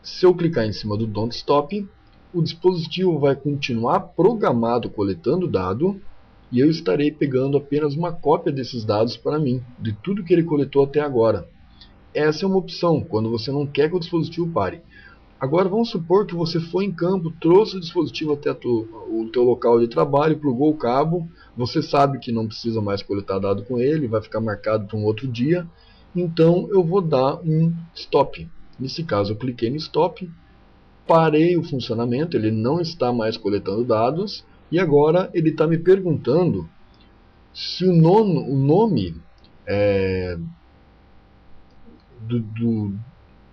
Se eu clicar em cima do Don't Stop, o dispositivo vai continuar programado coletando dado e eu estarei pegando apenas uma cópia desses dados para mim, de tudo que ele coletou até agora. Essa é uma opção, quando você não quer que o dispositivo pare. Agora vamos supor que você foi em campo, trouxe o dispositivo até o teu local de trabalho, plugou o cabo, você sabe que não precisa mais coletar dado com ele, vai ficar marcado para um outro dia, então eu vou dar um stop. Nesse caso eu cliquei no stop, parei o funcionamento, ele não está mais coletando dados, e agora ele está me perguntando se o nome é,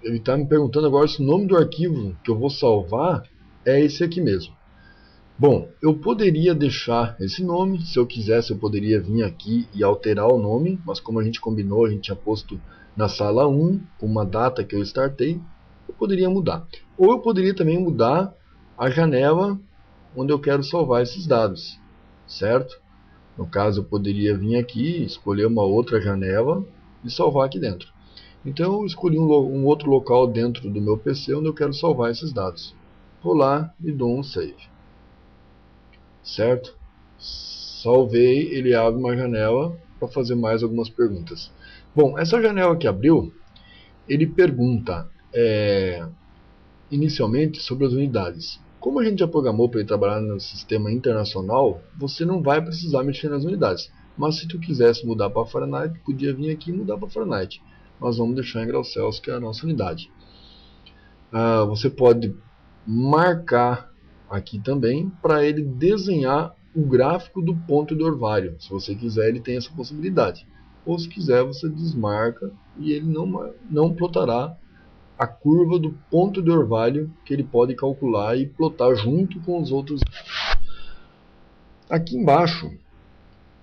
ele está me perguntando agora se o nome do arquivo que eu vou salvar é esse aqui mesmo. Bom, eu poderia deixar esse nome, se eu quisesse eu poderia vir aqui e alterar o nome, mas como a gente combinou, a gente tinha posto na sala 1, com uma data que eu startei, eu poderia mudar. Ou eu poderia também mudar a janela onde eu quero salvar esses dados, certo? No caso, eu poderia vir aqui, escolher uma outra janela e salvar aqui dentro. Então eu escolhi um outro local dentro do meu PC onde eu quero salvar esses dados. Vou lá e dou um save. Certo? Salvei, ele abre uma janela para fazer mais algumas perguntas. Bom, essa janela que abriu, ele pergunta inicialmente sobre as unidades. Como a gente já programou para ele trabalhar no sistema internacional, você não vai precisar mexer nas unidades. Mas se tu quisesse mudar para Fahrenheit, podia vir aqui e mudar para Fahrenheit. Nós vamos deixar em graus Celsius, que é a nossa unidade. Você pode marcar aqui também para ele desenhar o gráfico do ponto de orvalho. Se você quiser, ele tem essa possibilidade. Ou se quiser, você desmarca e ele não plotará a curva do ponto de orvalho que ele pode calcular e plotar junto com os outros. Aqui embaixo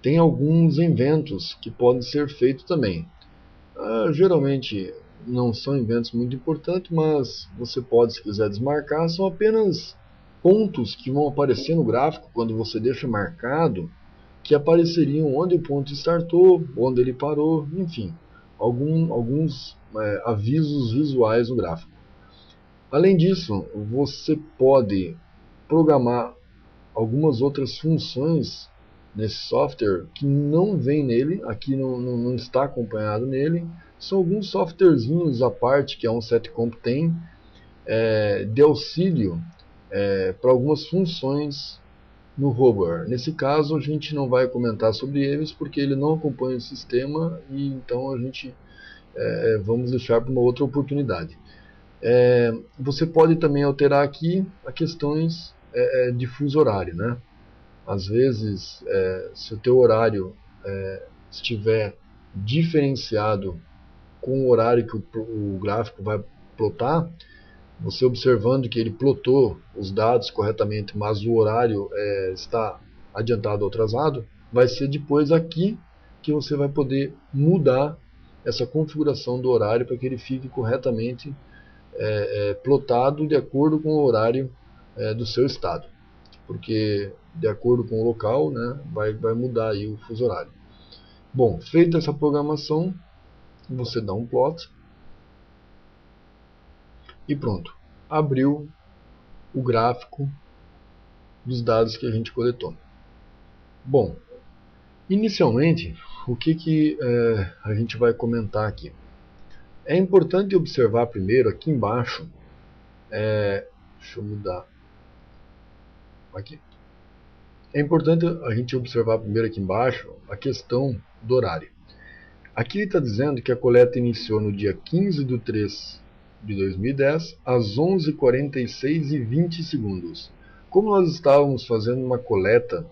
tem alguns inventos que podem ser feitos também. Geralmente não são inventos muito importantes, mas você pode, se quiser desmarcar, são apenas pontos que vão aparecer no gráfico quando você deixa marcado, que apareceriam onde o ponto startou, onde ele parou, enfim, alguns avisos visuais no gráfico. Além disso, você pode programar algumas outras funções nesse software que não vem nele, aqui não está acompanhado nele. São alguns softwarezinhos à parte que a OnSetComp tem de auxílio para algumas funções no Hover. Nesse caso a gente não vai comentar sobre eles porque ele não acompanha o sistema e então a gente vamos deixar para uma outra oportunidade. Você pode também alterar aqui as questões de fuso horário, né? Às vezes, se o teu horário estiver diferenciado com o horário que o gráfico vai plotar, você observando que ele plotou os dados corretamente, mas o horário está adiantado ou atrasado, vai ser depois aqui que você vai poder mudar essa configuração do horário para que ele fique corretamente plotado de acordo com o horário do seu estado, porque de acordo com o local, né, vai mudar aí o fuso horário. Bom, feita essa programação, você dá um plot e pronto, abriu o gráfico dos dados que a gente coletou. Bom, inicialmente, o que a gente vai comentar aqui? É importante observar primeiro aqui embaixo, deixa eu mudar aqui. É importante a gente observar primeiro aqui embaixo a questão do horário. Aqui ele está dizendo que a coleta iniciou no dia 15 de 3 de 2010, às 11h46 e 20 segundos. Como nós estávamos fazendo uma coleta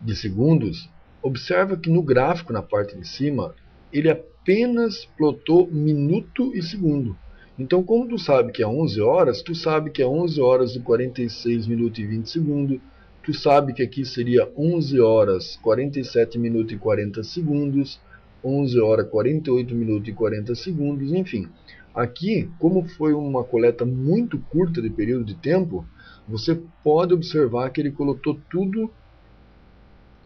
de segundos, observa que no gráfico, na parte de cima, ele apenas plotou minuto e segundo. Então, como tu sabe que é 11 horas, tu sabe que é 11 horas e 46 minutos e 20 segundos, tu sabe que aqui seria 11 horas 47 minutos e 40 segundos, 11 horas 48 minutos e 40 segundos, enfim. Aqui, como foi uma coleta muito curta de período de tempo, você pode observar que ele coletou tudo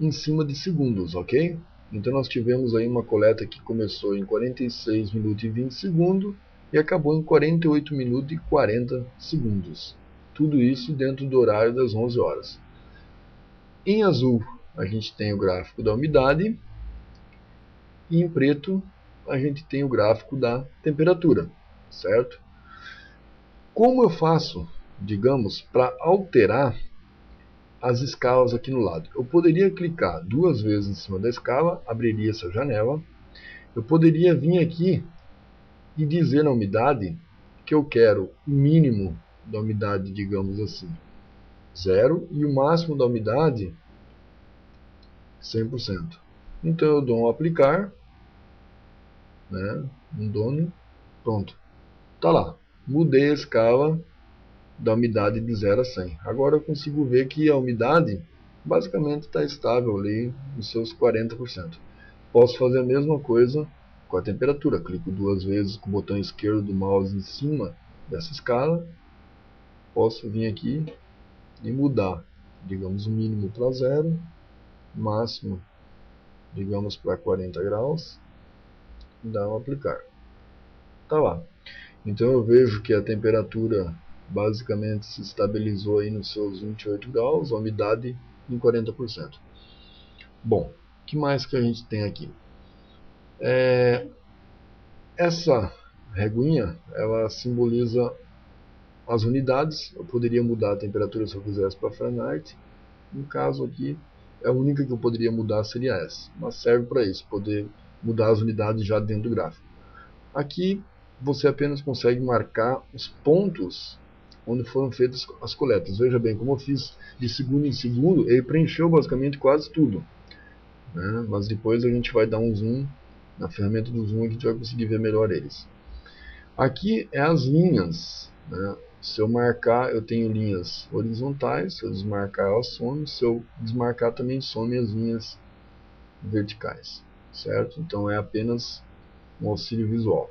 em cima de segundos, ok? Então nós tivemos aí uma coleta que começou em 46 minutos e 20 segundos e acabou em 48 minutos e 40 segundos. Tudo isso dentro do horário das 11 horas. Em azul a gente tem o gráfico da umidade e em preto a gente tem o gráfico da temperatura, certo? Como eu faço, digamos, para alterar as escalas aqui no lado? Eu poderia clicar 2 vezes em cima da escala, abriria essa janela. Eu poderia vir aqui e dizer na umidade que eu quero o mínimo da umidade, digamos assim, 0, e o máximo da umidade 100%. Então eu dou um aplicar, né, um dono, pronto, tá lá. Mudei a escala da umidade de 0 a 100. Agora eu consigo ver que a umidade basicamente está estável ali nos seus 40%. Posso fazer a mesma coisa com a temperatura. Clico 2 vezes com o botão esquerdo do mouse em cima dessa escala. Posso vir aqui e mudar, digamos, o mínimo para 0, máximo, digamos, para 40 graus, e dar um aplicar. Tá lá. Então eu vejo que a temperatura basicamente se estabilizou aí nos seus 28 graus, a umidade em 40%. Bom, o que mais que a gente tem aqui? Essa reguinha, ela simboliza as unidades. Eu poderia mudar a temperatura se eu quisesse para Fahrenheit. No caso aqui, a única que eu poderia mudar seria essa, mas serve para isso, poder mudar as unidades já dentro do gráfico. Aqui você apenas consegue marcar os pontos onde foram feitas as coletas. Veja bem, como eu fiz de segundo em segundo, ele preencheu basicamente quase tudo, né? Mas depois a gente vai dar um zoom na ferramenta do zoom e a gente vai conseguir ver melhor eles. Aqui é as linhas, né? Se eu marcar, eu tenho linhas horizontais. Se eu desmarcar, ela some. Se eu desmarcar, também some as linhas verticais, certo? Então é apenas um auxílio visual.